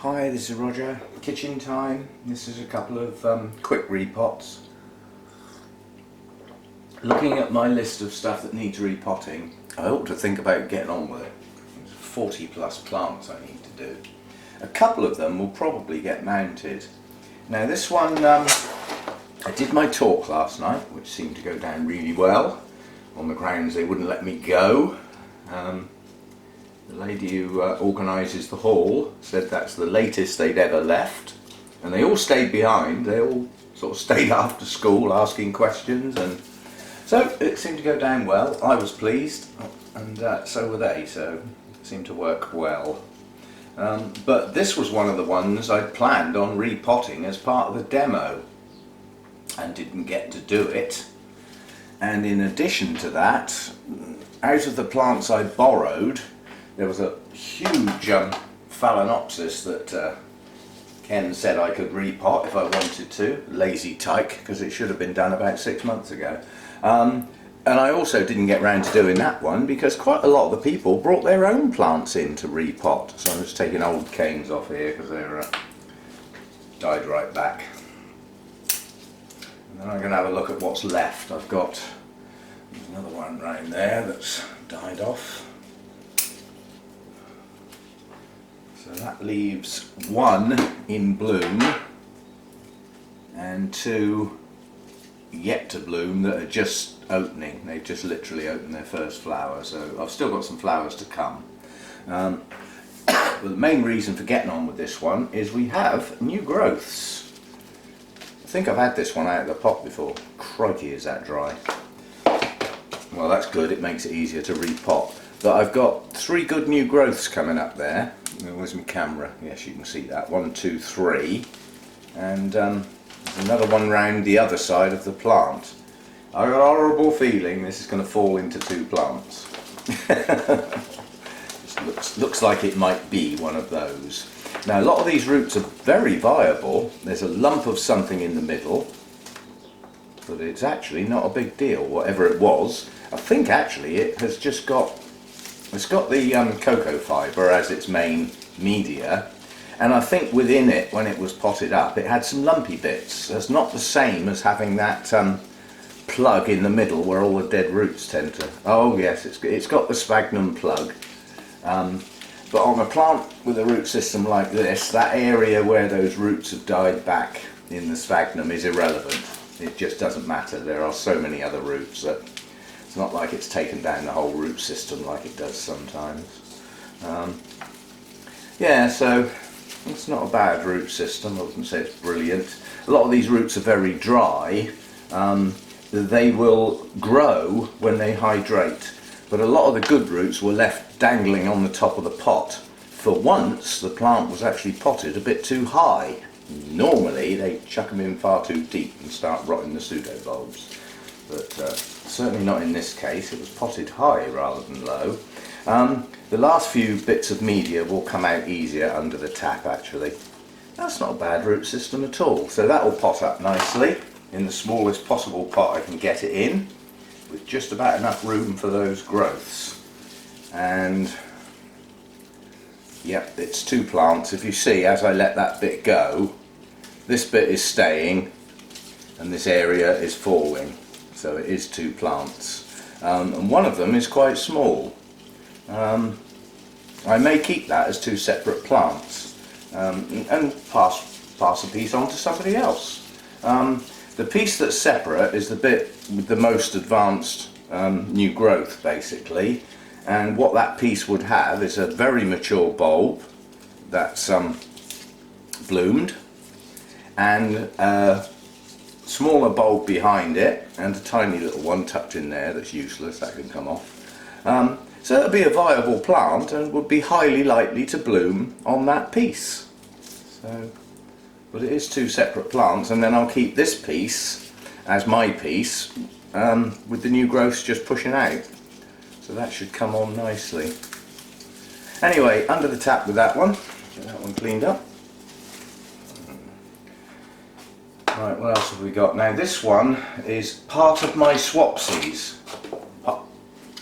Hi, this is Roger. Kitchen time. This is a couple of quick repots. Looking at my list of stuff that needs repotting, I ought to think about getting on with it. There's 40 plus plants I need to do. A couple of them will probably get mounted. Now this one, I did my talk last night, which seemed to go down really well, on the grounds they wouldn't let me go. The lady who organises the hall said that's the latest they'd ever left, and they all stayed behind. They all sort of stayed after school asking questions, and so it seemed to go down well. I was pleased, and so were they, so it seemed to work well. But this was one of the ones I'd planned on repotting as part of the demo and didn't get to do it. And in addition to that, out of the plants I borrowed, there was a huge phalaenopsis that Ken said I could repot if I wanted to. Lazy tyke, because it should have been done about 6 months ago. And I also didn't get round to doing that one because quite a lot of the people brought their own plants in to repot. So I'm just taking old canes off here because they're died right back. And then I'm going to have a look at what's left. I've got another one round there that's died off. So that leaves one in bloom and two yet to bloom that are just opening. They've just literally opened their first flower, so I've still got some flowers to come. But the main reason for getting on with this one is we have new growths. I think I've had this one out of the pot before. Crikey, is that dry. Well, that's good, it makes it easier to repot. But I've got 3 good new growths coming up there. Where's my camera? Yes, you can see that. 1, 2, 3. And there's another one round the other side of the plant. I've got a horrible feeling this is going to fall into 2 plants. looks like it might be one of those. Now a lot of these roots are very viable. There's a lump of something in the middle, but it's actually not a big deal, whatever it was. I think actually it has just got, it's got the cocoa fibre as its main media, and I think within it, when it was potted up, it had some lumpy bits. That's not the same as having that plug in the middle where all the dead roots tend to... Oh yes, it's got the sphagnum plug. But on a plant with a root system like this, that area where those roots have died back in the sphagnum is irrelevant. It just doesn't matter. There are so many other roots that it's not like it's taken down the whole root system like it does sometimes. Yeah, so it's not a bad root system. I wouldn't say it's brilliant. A lot of these roots are very dry. They will grow when they hydrate, but a lot of the good roots were left dangling on the top of the pot. For once, the plant was actually potted a bit too high. Normally, they chuck them in far too deep and start rotting the pseudobulbs, but certainly not in this case. It was potted high rather than low. The last few bits of media will come out easier under the tap actually. That's not a bad root system at all. So that will pot up nicely in the smallest possible pot I can get it in, with just about enough room for those growths. And yep, it's 2 plants. If you see, as I let that bit go, this bit is staying and this area is falling. So it is 2 plants. And one of them is quite small. I may keep that as 2 separate plants and pass a piece on to somebody else. The piece that's separate is the bit with the most advanced new growth basically, and what that piece would have is a very mature bulb that's bloomed, and a smaller bulb behind it, and a tiny little one tucked in there that's useless, that can come off. So it would be a viable plant and would be highly likely to bloom on that piece. So, but it is 2 separate plants, and then I'll keep this piece as my piece with the new growths just pushing out. So that should come on nicely. Anyway, under the tap with that one. Get that one cleaned up. Right, what else have we got? Now this one is part of my swapsies.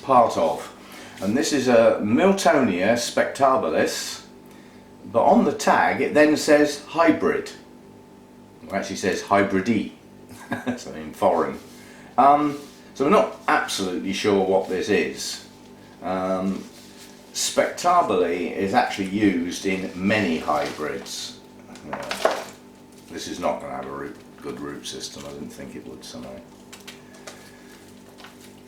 Part of. And this is a Miltonia spectabilis but on the tag it then says hybrid. It actually says hybridy, so in foreign. So we're not absolutely sure what this is. Spectabile is actually used in many hybrids. This is not going to have a good root system. I didn't think it would somehow.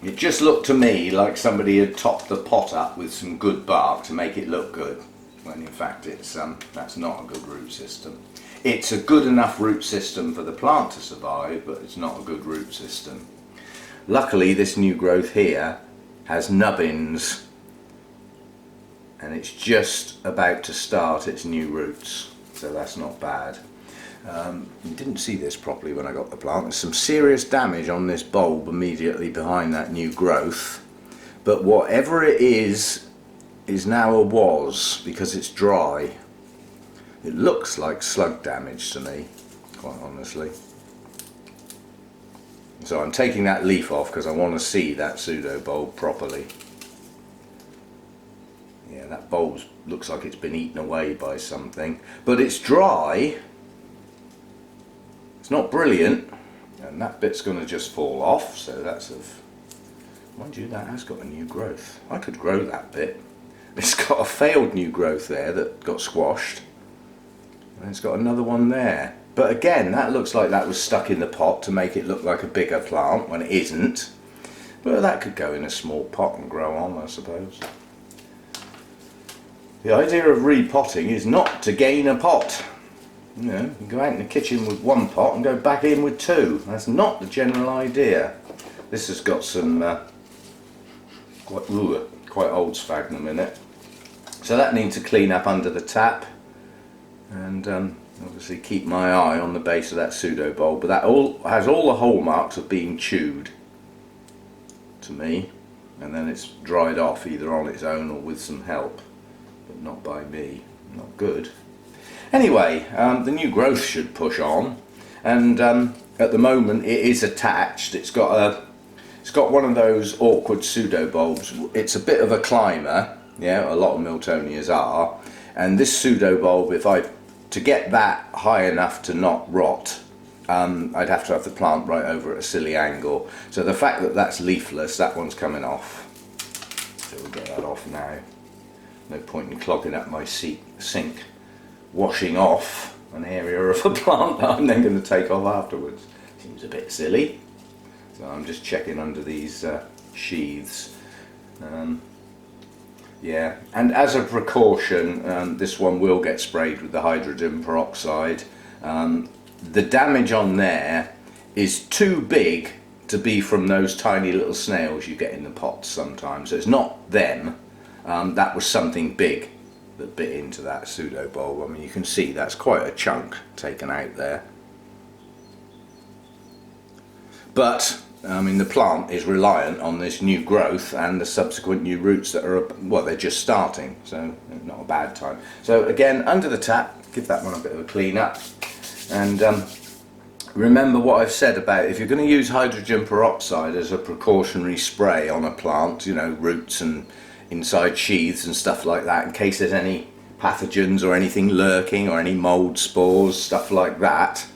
It just looked to me like somebody had topped the pot up with some good bark to make it look good, when in fact it's that's not a good root system. It's a good enough root system for the plant to survive, but it's not a good root system. Luckily this new growth here has nubbins, and it's just about to start its new roots, so that's not bad. You didn't see this properly when I got the plant. There's some serious damage on this bulb immediately behind that new growth, but whatever it is now a was, because it's dry. It looks like slug damage to me, quite honestly. So I'm taking that leaf off because I want to see that pseudo bulb properly. Yeah, that bulb looks like it's been eaten away by something, but it's dry. It's not brilliant, and that bit's going to just fall off, so that's of... Mind you, that has got a new growth. I could grow that bit. It's got a failed new growth there that got squashed, and it's got another one there. But again, that looks like that was stuck in the pot to make it look like a bigger plant when it isn't. But that could go in a small pot and grow on, I suppose. The idea of repotting is not to gain a pot. You know, you go out in the kitchen with one pot and go back in with two. That's not the general idea. This has got some quite old sphagnum in it. So that needs to clean up under the tap, and obviously keep my eye on the base of that pseudo bulb. But that has all the hallmarks of being chewed to me, and then it's dried off either on its own or with some help, but not by me. Not good. Anyway, the new growth should push on, and at the moment it is attached. It's got one of those awkward pseudo bulbs. It's a bit of a climber, yeah, a lot of Miltonias are, and this pseudo bulb, to get that high enough to not rot, I'd have to have the plant right over at a silly angle. So the fact that that's leafless, that one's coming off. So we'll get that off now. No point in clogging up my sink, washing off an area of a plant that I'm then going to take off afterwards. Seems a bit silly. So I'm just checking under these sheaths. Yeah, and as a precaution, this one will get sprayed with the hydrogen peroxide. The damage on there is too big to be from those tiny little snails you get in the pots sometimes. So it's not them. That was something big that bit into that pseudo bulb. I mean, you can see that's quite a chunk taken out there. But I mean, the plant is reliant on this new growth and the subsequent new roots that are, well, they're just starting, so not a bad time. So again, under the tap, give that one a bit of a clean up, and remember what I've said about if you're going to use hydrogen peroxide as a precautionary spray on a plant, you know, roots and inside sheaths and stuff like that, in case there's any pathogens or anything lurking or any mold spores, stuff like that,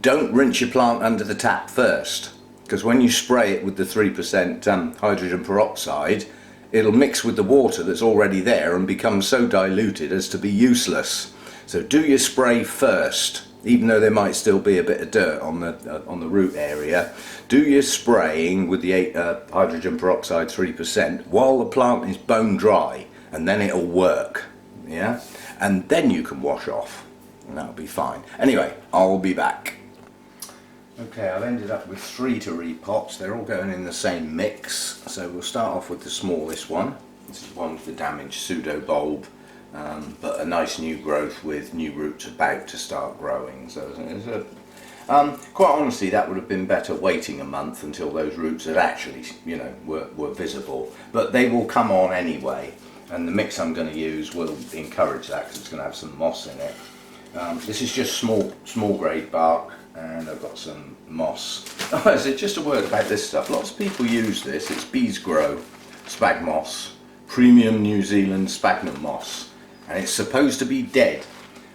don't rinse your plant under the tap first. Because when you spray it with the 3% hydrogen peroxide, it'll mix with the water that's already there and become so diluted as to be useless. So do your spray first, even though there might still be a bit of dirt on the root area. Do your spraying with the hydrogen peroxide 3% while the plant is bone dry, and then it'll work. Yeah, and then you can wash off, and that'll be fine. Anyway, I'll be back. Okay, I've ended up with 3 to repot. They're all going in the same mix, so we'll start off with the smallest one. This is one with the damaged pseudo bulb, but a nice new growth with new roots about to start growing. So quite honestly, that would have been better waiting a month until those roots had actually, you know, were visible. But they will come on anyway, and the mix I'm going to use will encourage that because it's going to have some moss in it. This is just small grade bark, and I've got some moss. Oh, so just a word about this stuff. Lots of people use this. It's Bees Grow Spag Moss, Premium New Zealand Sphagnum Moss, and it's supposed to be dead.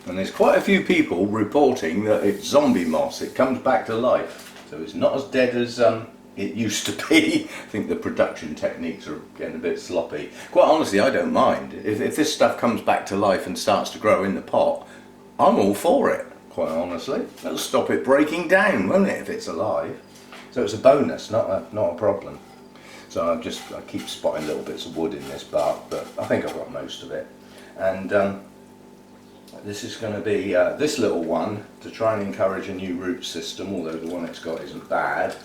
And there's quite a few people reporting that it's zombie moss. It comes back to life. So it's not as dead as it used to be. I think the production techniques are getting a bit sloppy. Quite honestly, I don't mind. If this stuff comes back to life and starts to grow in the pot, I'm all for it, quite honestly. That'll stop it breaking down, won't it, if it's alive? So it's a bonus, not a problem. So I keep spotting little bits of wood in this bark, but I think I've got most of it. And this is going to be this little one to try and encourage a new root system, although the one it's got isn't bad.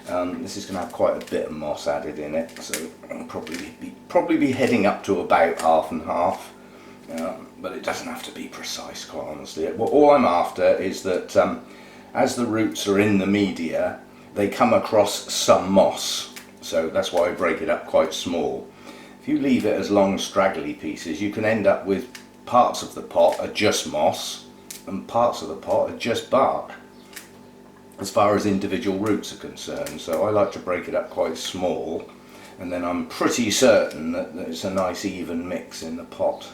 This is going to have quite a bit of moss added in it, so I'll probably be heading up to about half and half. But it doesn't have to be precise, quite honestly. All I'm after is that as the roots are in the media, they come across some moss. So that's why I break it up quite small. If you leave it as long straggly pieces, you can end up with parts of the pot are just moss and parts of the pot are just bark, as far as individual roots are concerned. So I like to break it up quite small, and then I'm pretty certain that it's a nice even mix in the pot.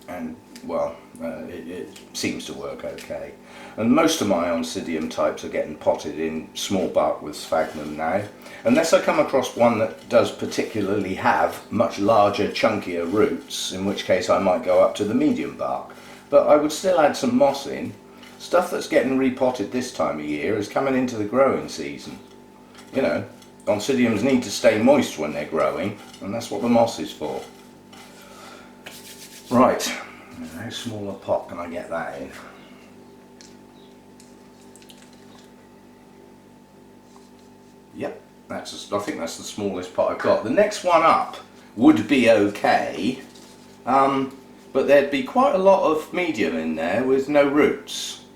And well, it seems to work okay. And most of my Oncidium types are getting potted in small bark with sphagnum now, unless I come across one that does particularly have much larger, chunkier roots, in which case I might go up to the medium bark. But I would still add some moss in. Stuff that's getting repotted this time of year is coming into the growing season. You know, Oncidiums need to stay moist when they're growing, and that's what the moss is for. Right, how small a pot can I get that in? Yep, I think that's the smallest pot I've got. The next one up would be okay, but there'd be quite a lot of medium in there with no roots,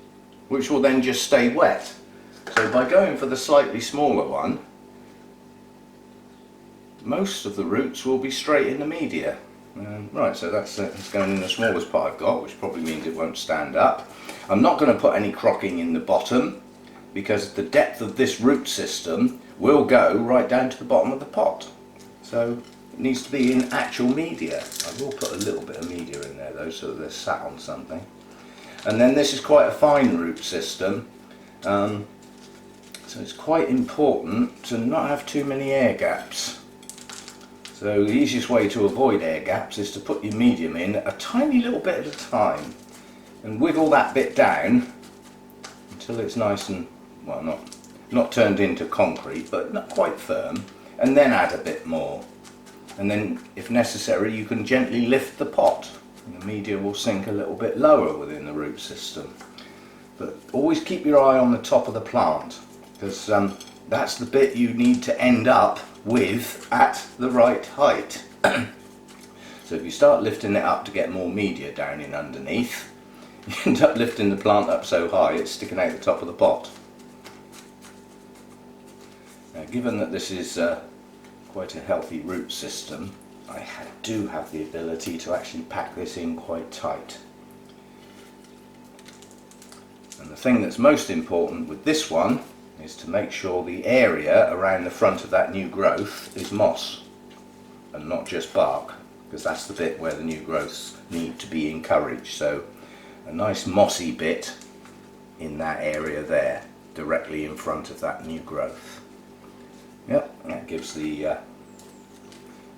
which will then just stay wet. So by going for the slightly smaller one, most of the roots will be straight in the media. Right, so that's going in the smallest pot I've got, which probably means it won't stand up. I'm not going to put any crocking in the bottom, because the depth of this root system will go right down to the bottom of the pot. So it needs to be in actual media. I will put a little bit of media in there though, so that they're sat on something. And then this is quite a fine root system, so it's quite important to not have too many air gaps. So the easiest way to avoid air gaps is to put your medium in a tiny little bit at a time and wiggle that bit down until it's nice and, well, not turned into concrete, but not quite firm, and then add a bit more. And then if necessary you can gently lift the pot and the media will sink a little bit lower within the root system. But always keep your eye on the top of the plant, because that's the bit you need to end up with at the right height. So if you start lifting it up to get more media down in underneath, you end up lifting the plant up so high it's sticking out the top of the pot. Now, given that this is quite a healthy root system, I do have the ability to actually pack this in quite tight. And the thing that's most important with this one is to make sure the area around the front of that new growth is moss and not just bark, because that's the bit where the new growths need to be encouraged. So a nice mossy bit in that area there, directly in front of that new growth. Yep, that gives the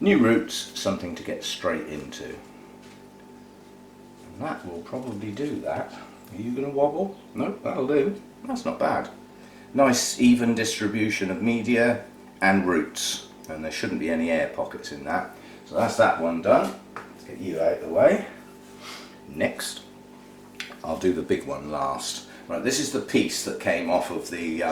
new roots something to get straight into. And that will probably do that. Are you going to wobble? No, that'll do. That's not bad. Nice even distribution of media and roots, and there shouldn't be any air pockets in that. So that's that one done. Let's get you out of the way. Next, I'll do the big one last. Right, this is the piece that came off of the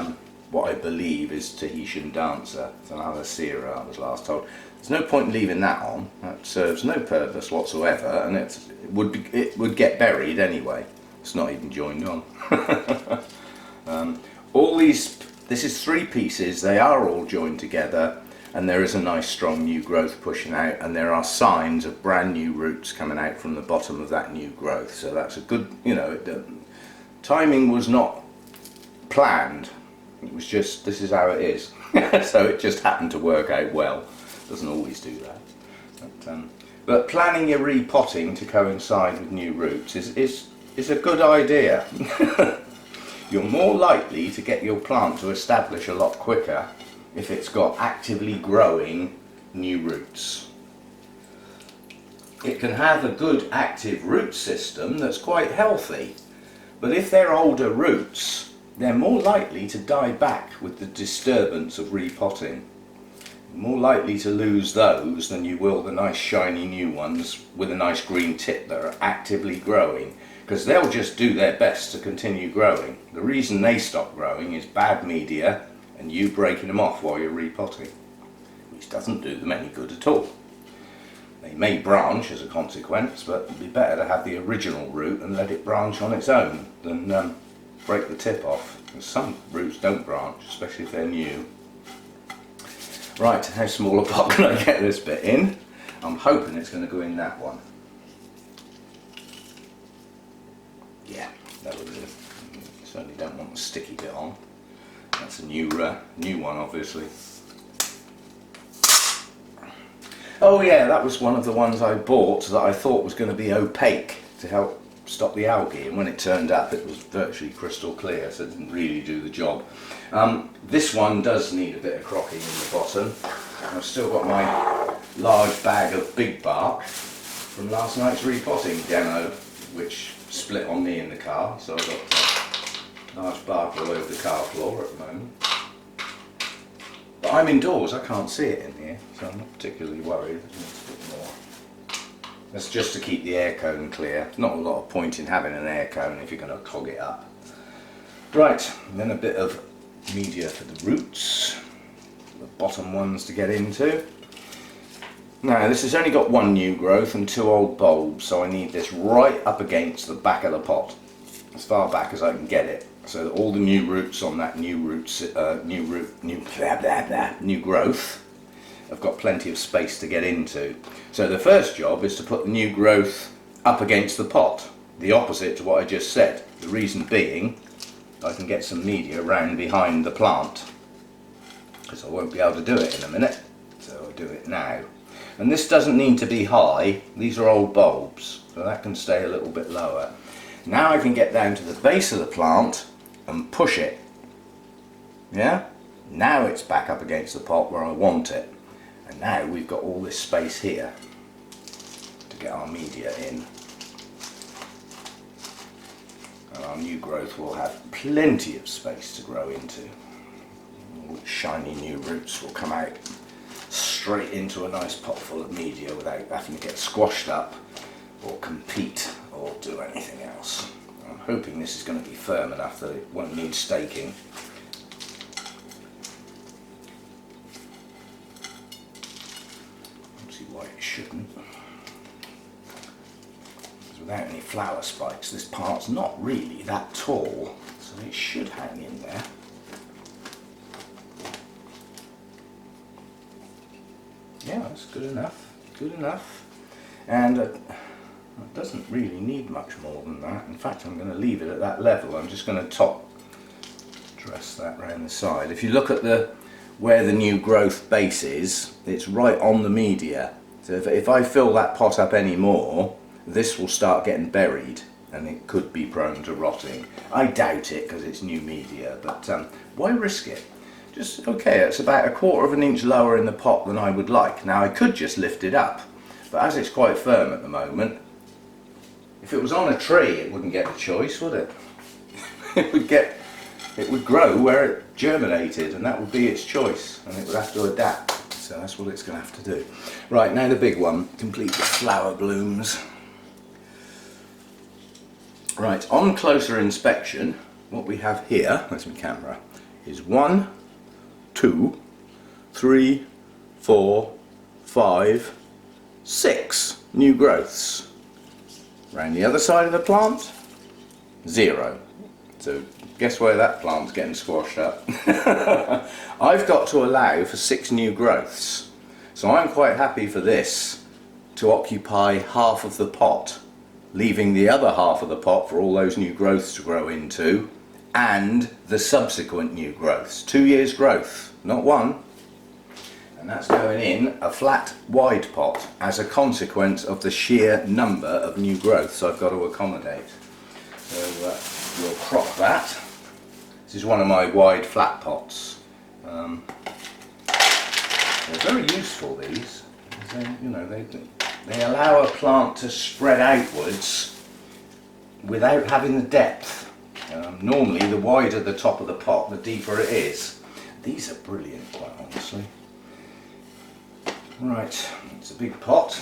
what I believe is Tahitian dancer. It's an Alacera, I was last told. There's no point in leaving that on. That serves no purpose whatsoever, and it would get buried anyway. It's not even joined on. This is 3 pieces, they are all joined together, and there is a nice strong new growth pushing out, and there are signs of brand new roots coming out from the bottom of that new growth. So that's a good, you know, timing was not planned, it was just, this is how it is. So it just happened to work out well. Doesn't always do that. But planning your repotting to coincide with new roots is a good idea. You're more likely to get your plant to establish a lot quicker if it's got actively growing new roots. It can have a good active root system that's quite healthy, but if they're older roots, they're more likely to die back with the disturbance of repotting. More likely to lose those than you will the nice shiny new ones with a nice green tip that are actively growing, because they'll just do their best to continue growing. The reason they stop growing is bad media and you breaking them off while you're repotting, which doesn't do them any good at all. They may branch as a consequence, but it'd be better to have the original root and let it branch on its own than break the tip off. Because some roots don't branch, especially if they're new. Right, how small a pot can I get this bit in? I'm hoping it's going to go in that one. Yeah, that will do. Certainly don't want the sticky bit on. That's a new one, obviously. Oh yeah, that was one of the ones I bought that I thought was going to be opaque to help stop the algae, and when it turned up it was virtually crystal clear, so it didn't really do the job. This one does need a bit of crocking in the bottom. I've still got my large bag of big bark from last night's repotting demo, which split on me in the car, so I've got large bark all over the car floor at the moment. But I'm indoors, I can't see it in here, so I'm not particularly worried. There's a bit more. That's just to keep the air cone clear. Not a lot of point in having an air cone if you're going to clog it up. Right, and then a bit of media for the roots, the bottom ones to get into. Now this has only got one new growth and two old bulbs, so I need this right up against the back of the pot, as far back as I can get it, so that all the new roots on that new growth have got plenty of space to get into. So the first job is to put the new growth up against the pot, the opposite to what I just said. The reason being, I can get some media round behind the plant, because I won't be able to do it in a minute, so I'll do it now. And this doesn't need to be high, these are old bulbs, so that can stay a little bit lower. Now I can get down to the base of the plant and push it. Yeah? Now it's back up against the pot where I want it. And now we've got all this space here to get our media in. And our new growth will have plenty of space to grow into. All the shiny new roots will come out straight into a nice pot full of media without having to get squashed up or compete or do anything else. I'm hoping this is going to be firm enough that it won't need staking. Why it shouldn't. Because without any flower spikes, this part's not really that tall, so it should hang in there. Yeah, that's good enough. Good enough. And it doesn't really need much more than that. In fact, I'm going to leave it at that level. I'm just going to top dress that round the side. If you look at where the new growth base is, it's right on the media. So if I fill that pot up any more, this will start getting buried and it could be prone to rotting. I doubt it because it's new media, but why risk it? Just, okay, it's about 1/4 of an inch lower in the pot than I would like. Now I could just lift it up, but as it's quite firm at the moment, if it was on a tree it wouldn't get the choice, would it? It would grow where it germinated, and that would be its choice, and it would have to adapt. So that's what it's going to have to do. Right, now the big one, complete with flower blooms. Right, on closer inspection, what we have here, where's my camera, is 1, 2, 3, 4, 5, 6 new growths. Around the other side of the plant, 0. So guess where that plant's getting squashed up? I've got to allow for 6 new growths. So I'm quite happy for this to occupy half of the pot, leaving the other half of the pot for all those new growths to grow into, and the subsequent new growths. 2 years growth, not 1. And that's going in a flat wide pot as a consequence of the sheer number of new growths I've got to accommodate. So we'll prop that. This is one of my wide flat pots. They're very useful, these. They allow a plant to spread outwards without having the depth. Normally the wider the top of the pot, the deeper it is. These are brilliant, quite honestly. Right, it's a big pot,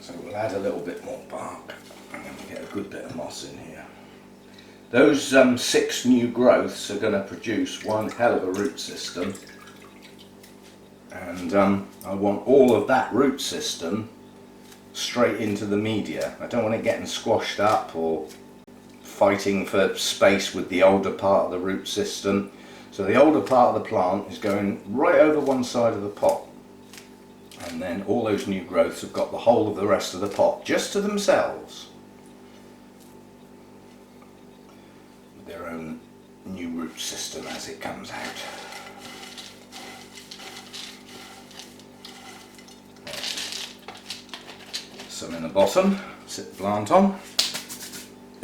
so we'll add a little bit more bark and then we get a good bit of moss in here. Those 6 new growths are going to produce one hell of a root system, and I want all of that root system straight into the media. I don't want it getting squashed up or fighting for space with the older part of the root system. So the older part of the plant is going right over one side of the pot, and then all those new growths have got the whole of the rest of the pot just to themselves, with their own new root system as it comes out. Some in the bottom, sit the plant on.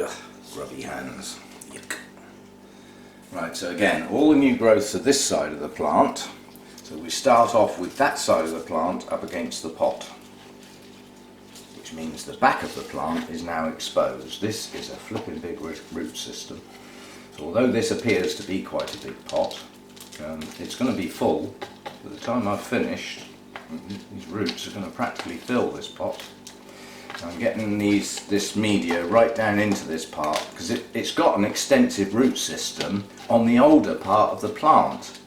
Ugh, grubby hands. Yuck. Right, so again, all the new growths are this side of the plant. So we start off with that side of the plant up against the pot, which means the back of the plant is now exposed. This is a flipping big root system. So although this appears to be quite a big pot, it's going to be full. By the time I've finished, these roots are going to practically fill this pot. I'm getting this media right down into this part because it's got an extensive root system on the older part of the plant.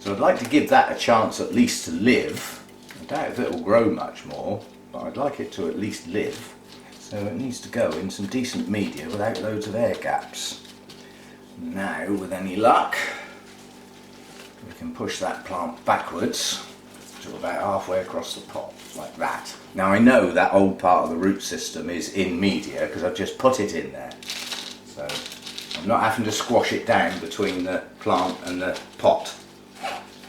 So I'd like to give that a chance at least to live. I doubt if it will grow much more, but I'd like it to at least live. So it needs to go in some decent media without loads of air gaps. Now, with any luck, we can push that plant backwards to about halfway across the pot, like that. Now I know that old part of the root system is in media because I've just put it in there. So I'm not having to squash it down between the plant and the pot.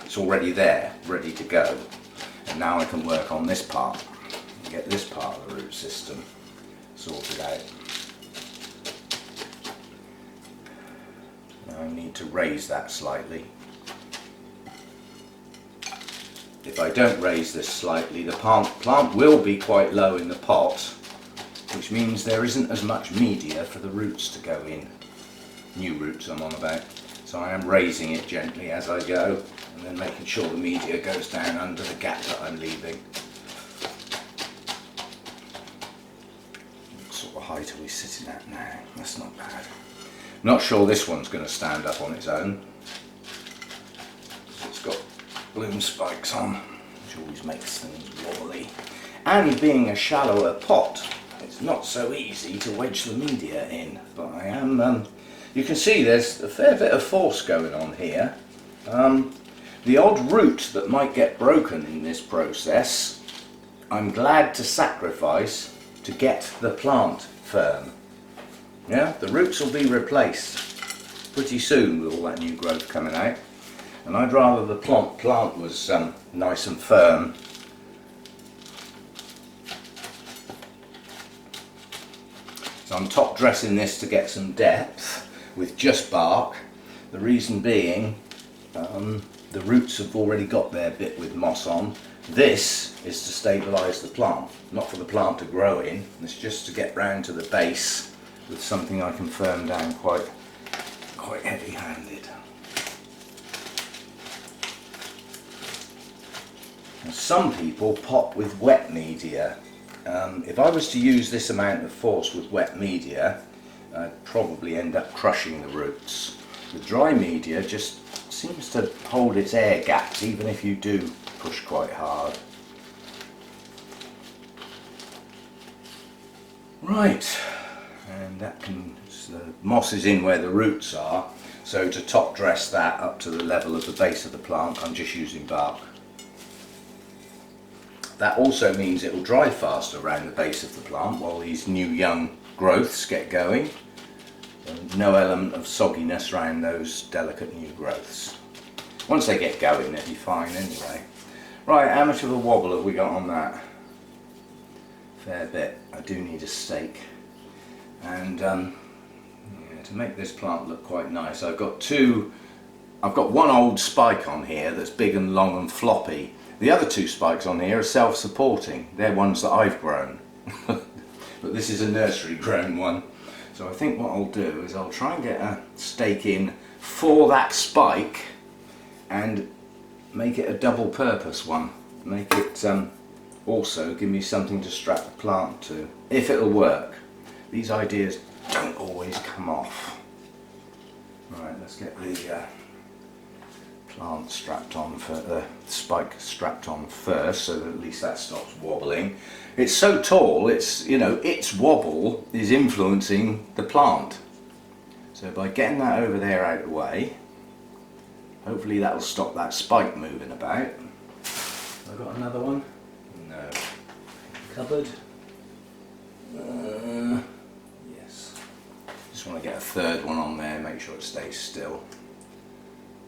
It's already there, ready to go. And now I can work on this part and get this part of the root system sorted out. Now I need to raise that slightly. If I don't raise this slightly, the plant will be quite low in the pot, which means there isn't as much media for the roots to go in. New roots I'm on about. So I am raising it gently as I go, and then making sure the media goes down under the gap that I'm leaving. What sort of height are we sitting at now? That's not bad. Not sure this one's going to stand up on its own. It's got bloom spikes on, which always makes things wobbly. And being a shallower pot, it's not so easy to wedge the media in. But I am, you can see there's a fair bit of force going on here. The odd root that might get broken in this process, I'm glad to sacrifice to get the plant firm. Yeah, the roots will be replaced pretty soon with all that new growth coming out. And I'd rather the plant was nice and firm. So I'm top dressing this to get some depth with just bark. The reason being, the roots have already got their bit with moss on. This is to stabilise the plant, not for the plant to grow in. It's just to get round to the base with something I can firm down quite heavy-handed. Some people pot with wet media. If I was to use this amount of force with wet media, I'd probably end up crushing the roots. The dry media just seems to hold its air gaps even if you do push quite hard. Right, and that can, so the moss is in where the roots are, so to top dress that up to the level of the base of the plant, I'm just using bark. That also means it will dry faster around the base of the plant while these new young growths get going. No element of sogginess around those delicate new growths. Once they get going, they'll be fine anyway. Right, how much of a wobble have we got on that? Fair bit. I do need a stake. And yeah, to make this plant look quite nice, I've got one old spike on here that's big and long and floppy. The other two spikes on here are self-supporting. They're ones that I've grown. But this is a nursery grown one. So I think what I'll do is I'll try and get a stake in for that spike and make it a double purpose one. Make it also give me something to strap the plant to, if it'll work. These ideas don't always come off. Right, let's get the plant strapped on, for the spike strapped on first, so that at least that stops wobbling. It's so tall, it's, you know, its wobble is influencing the plant. So by getting that over there out of the way, hopefully that'll stop that spike moving about. Have I got another one? No. Cupboard? Yes. Just want to get a third one on there, make sure it stays still.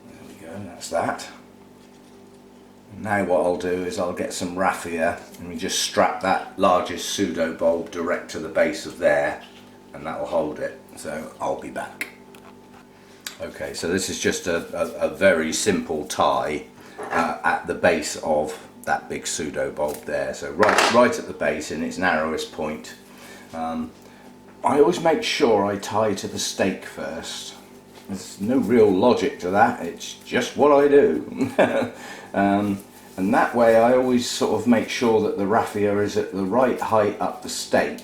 There we go, that's that. Now what I'll do is I'll get some raffia and we just strap that largest pseudo bulb direct to the base of there, and that'll hold it. So I'll be back. Okay, so this is just a very simple tie at the base of that big pseudo bulb there. So right at the base, in its narrowest point. I always make sure I tie to the stake first. There's no real logic to that, it's just what I do. And that way I always sort of make sure that the raffia is at the right height up the stake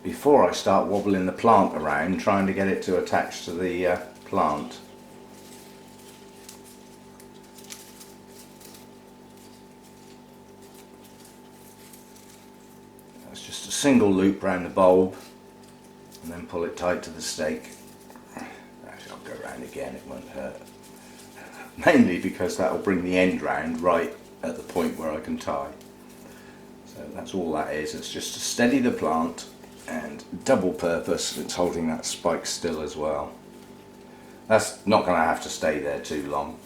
before I start wobbling the plant around trying to get it to attach to the plant. That's just a single loop round the bulb and then pull it tight to the stake. Actually, I'll go round again, it won't hurt. Mainly because that will bring the end round right at the point where I can tie. So that's all that is. It's just to steady the plant and double purpose. It's holding that spike still as well. That's not going to have to stay there too long.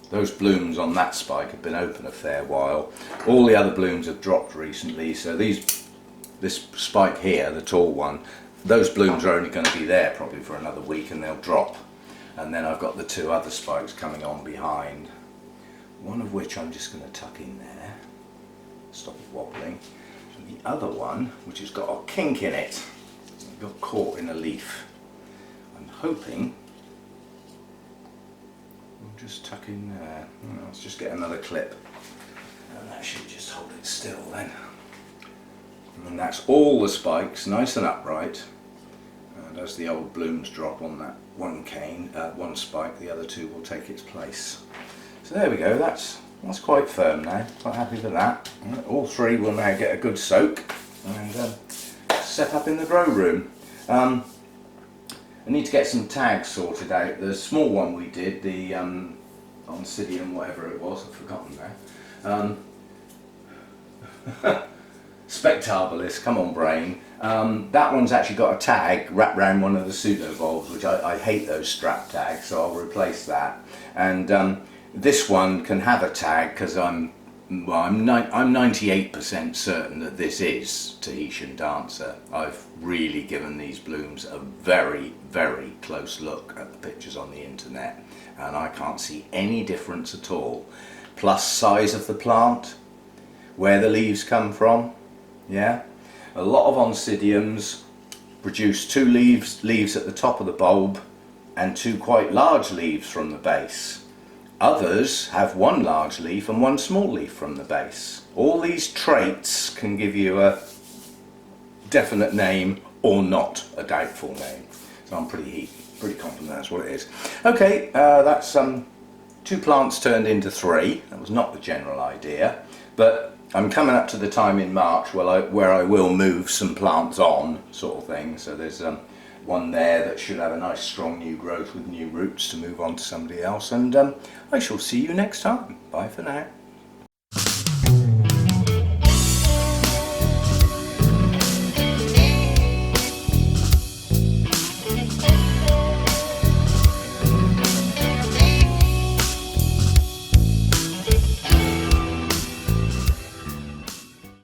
Those blooms on that spike have been open a fair while. All the other blooms have dropped recently, so this spike here, the tall one, those blooms are only going to be there probably for another week and they'll drop. And then I've got the two other spikes coming on behind, one of which I'm just going to tuck in there, stop it wobbling, and the other one, which has got a kink in it, got caught in a leaf. I'm hoping we'll just tuck in there. Let's just get another clip, and that should just hold it still then. And that's all the spikes, nice and upright. And as the old blooms drop on that one cane, one spike, the other two will take its place. So there we go, that's quite firm now, quite happy with that. All three will now get a good soak and set up in the grow room. I need to get some tags sorted out. The small one we did, the Oncidium, whatever it was, I've forgotten now. Spectabilis, come on brain. That one's actually got a tag wrapped around one of the pseudo bulbs, which I hate those strap tags, so I'll replace that. And this one can have a tag because I'm 98% certain that this is Tahitian Dancer. I've really given these blooms a very, very close look at the pictures on the internet, and I can't see any difference at all. Plus size of the plant, where the leaves come from. Yeah, a lot of Oncidiums produce two leaves at the top of the bulb and two quite large leaves from the base. Others have one large leaf and one small leaf from the base. All these traits can give you a definite name or not a doubtful name. So I'm pretty confident that's what it is. Okay, that's two plants turned into three. That was not the general idea, but I'm coming up to the time in March where I will move some plants on, sort of thing. So there's one there that should have a nice strong new growth with new roots to move on to somebody else, and I shall see you next time. Bye for now.